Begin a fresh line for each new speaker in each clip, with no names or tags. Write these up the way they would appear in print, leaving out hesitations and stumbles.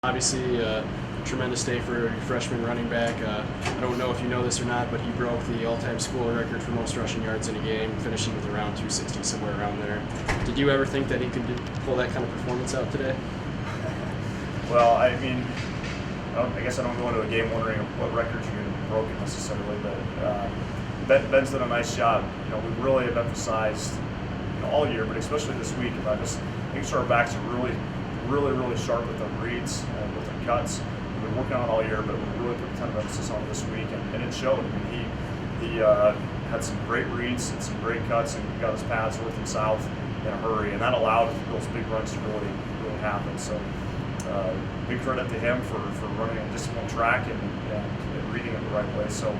Obviously, a tremendous day for your freshman running back. I don't know if you know this or not, but he broke the all-time school record for most rushing yards in a game, finishing with around 260, somewhere around there. Did you ever think that he could pull that kind of performance out today?
Well, I mean, I guess I don't go into a game wondering what records you're going to be broken necessarily, but Ben's done a nice job. You know, we really have emphasized, all year, but especially this week, about just making sure our backs are really sharp with their reads and with their cuts. We've been working on it all year, but we really put a ton of emphasis on it this week, and it showed. I mean, he had some great reads and some great cuts, and got his pads north and south in a hurry, and that allowed those big runs to really happen. So big credit to him for running a disciplined track and reading it the right way. So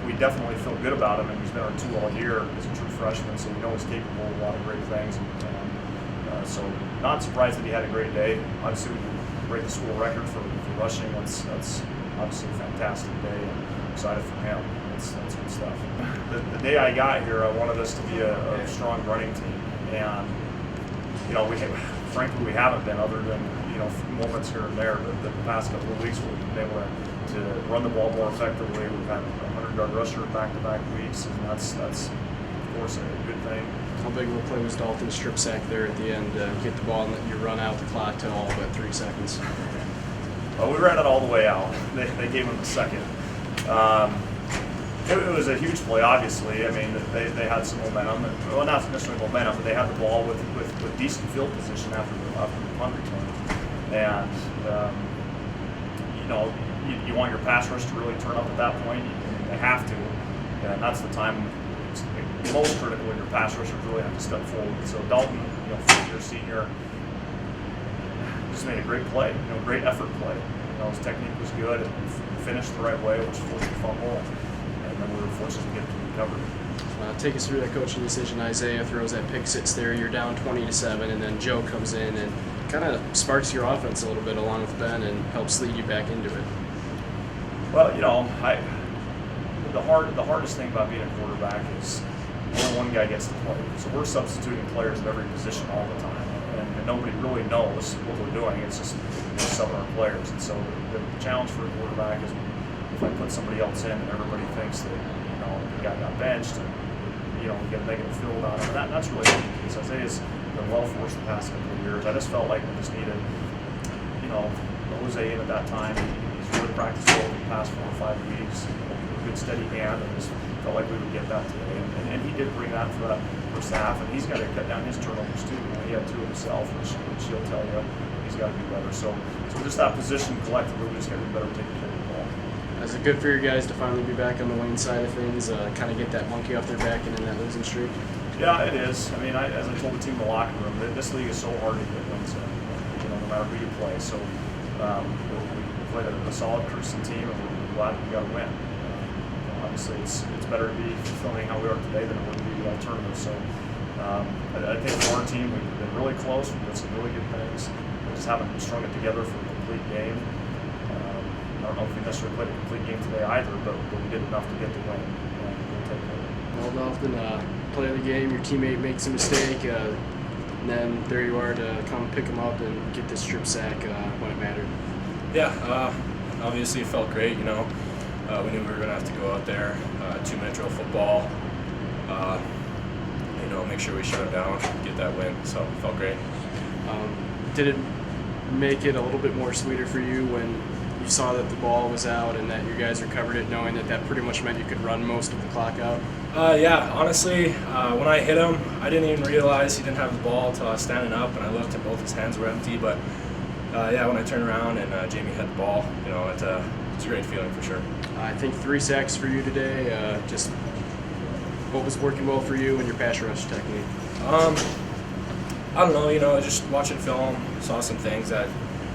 we definitely feel good about him, and he's been our 2 all year as a true freshman, so we know he's capable of a lot of great things. So not surprised that he had a great day. Obviously, we break the school record for rushing. That's obviously a fantastic day, and I'm excited for him. That's good stuff. The day I got here, I wanted us to be a strong running team, and frankly we haven't been, other than moments here and there. But the past couple of weeks we've been able to run the ball more effectively. We've had a 100-yard rusher back-to-back weeks, and that's of course a good thing.
How big of a play was Dalton's strip sack there at the end? Get the ball and let you run out the clock to all but 3 seconds.
Well, we ran it all the way out. They gave him a second. It was a huge play, obviously. I mean, they had some momentum. Well, not necessarily momentum, but they had the ball with decent field position after the punt return. And, you want your pass rush to really turn up at that point. They have to. And that's the time it's most critical when your pass rushers really have to step forward. So Dalton, fifth-year senior, just made a great play. Great effort play. His technique was good, and finished the right way, which forced the fumble. And then we were fortunate to get it to recovery.
Take us through that coaching decision. Isaiah throws that pick six there. You're down 20-7, and then Joe comes in and kind of sparks your offense a little bit along with Ben and helps lead you back into it.
Well, the hardest thing about being a quarterback is only one guy gets to play. So we're substituting players at every position all the time, and nobody really knows what we're doing. It's just some of our players. And so the challenge for a quarterback is if I put somebody else in and everybody thinks that the guy got benched and we get a negative field on him. That's really not the case. Isaiah's been well for us the past couple of years. I just felt like we just needed Jose in at that time. He's really practiced well the past 4 or 5 weeks. A good steady hand, and just felt like we would get that today. And he did bring that for that first half, and he's got to cut down his turnovers too. He had 2 himself, which he'll tell you he's got to be better. So just that position collectively, we just got to be better taking care of the ball.
Is it good for your guys to finally be back on the winning side of things, kind of get that monkey off their back and in that losing streak?
Yeah, it is. I mean, as I told the team in the locker room, this league is so hard to get wins in, no matter who you play. So we played a solid Crookston team, and we're glad we got a win. Obviously, it's better to be fulfilling how we are today than it would be without tournament. So I think for our team, we've been really close. We've done some really good things. We just haven't strung it together for a complete game. I don't know if we necessarily played a complete game today either, but we did enough to get the win. We'll take it.
Well, Dalton, play of the game, your teammate makes a mistake, and then there you are to come pick him up and get this strip sack when it mattered.
Yeah, obviously it felt great. We knew we were going to have to go out there, 2-minute drill football, make sure we shut it down, get that win. So it felt great.
Did it make it a little bit more sweeter for you when you saw that the ball was out and that you guys recovered it, knowing that pretty much meant you could run most of the clock out?
Yeah, honestly, when I hit him, I didn't even realize he didn't have the ball until I was standing up, and I looked and both his hands were empty. But when I turned around and Jamie had the ball, it's a great feeling for sure.
I think 3 sacks for you today. Just what was working well for you and your pass rush technique?
I don't know, just watching film, saw some things that,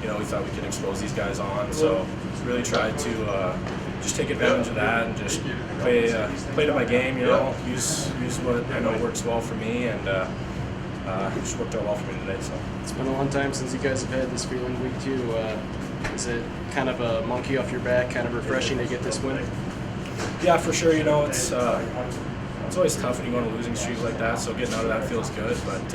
we thought we could expose these guys on. So really tried to just take advantage of that and just play to my game, use what I know works well for me, and just worked out well for me today. So
it's been a long time since you guys have had this feeling week 2. Is it kind of a monkey off your back, kind of refreshing to get this win?
Yeah, for sure. It's always tough when you go on a losing streak like that, so getting out of that feels good. But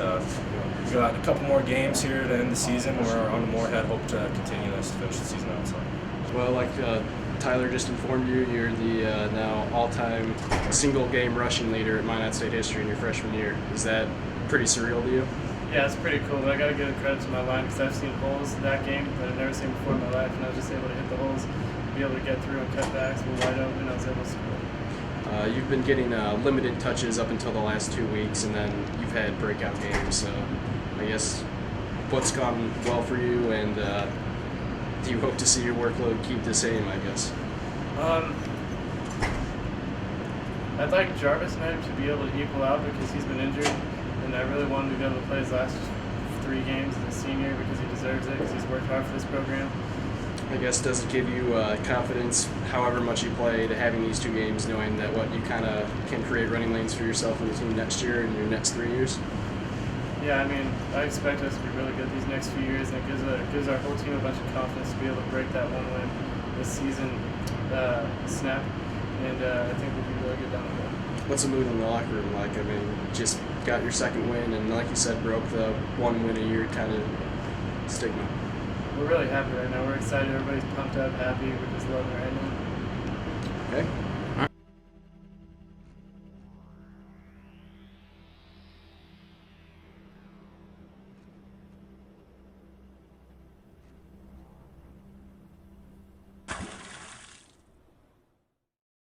we've got a couple more games here to end the season. We're on the Moorhead, hope to continue this to finish the season out. So.
Well, like Tyler just informed you, you're the now all-time single-game rushing leader at Minot State history in your freshman year. Is that pretty surreal to you?
Yeah, it's pretty cool, but I got to give credit to my line because I've seen holes in that game that I've never seen before in my life, and I was just able to hit the holes, be able to get through and cut backs, were wide open, and I was able to score.
You've been getting limited touches up until the last 2 weeks, and then you've had breakout games. So I guess what's gone well for you, and do you hope to see your workload keep the same, I guess?
I'd like Jarvis and I to be able to equal out because he's been injured, and I really want him to be able to play his last 3 games as a senior because he deserves it because he's worked hard for this program.
I guess, does it give you confidence, however much you played, having these 2 games, knowing that what you kind of can create running lanes for yourself and the team next year and your next 3 years?
Yeah, I mean, I expect us to be really good these next few years, and it gives our whole team a bunch of confidence to be able to break that 1 win this season snap, and I think we'll be really good down the road.
What's the mood in the locker room like? I mean, just got your 2nd win, and like you said, broke the 1 win a year kind of stigma.
We're really happy right now. We're excited. Everybody's pumped up, happy. We're just loving it right now.
Okay.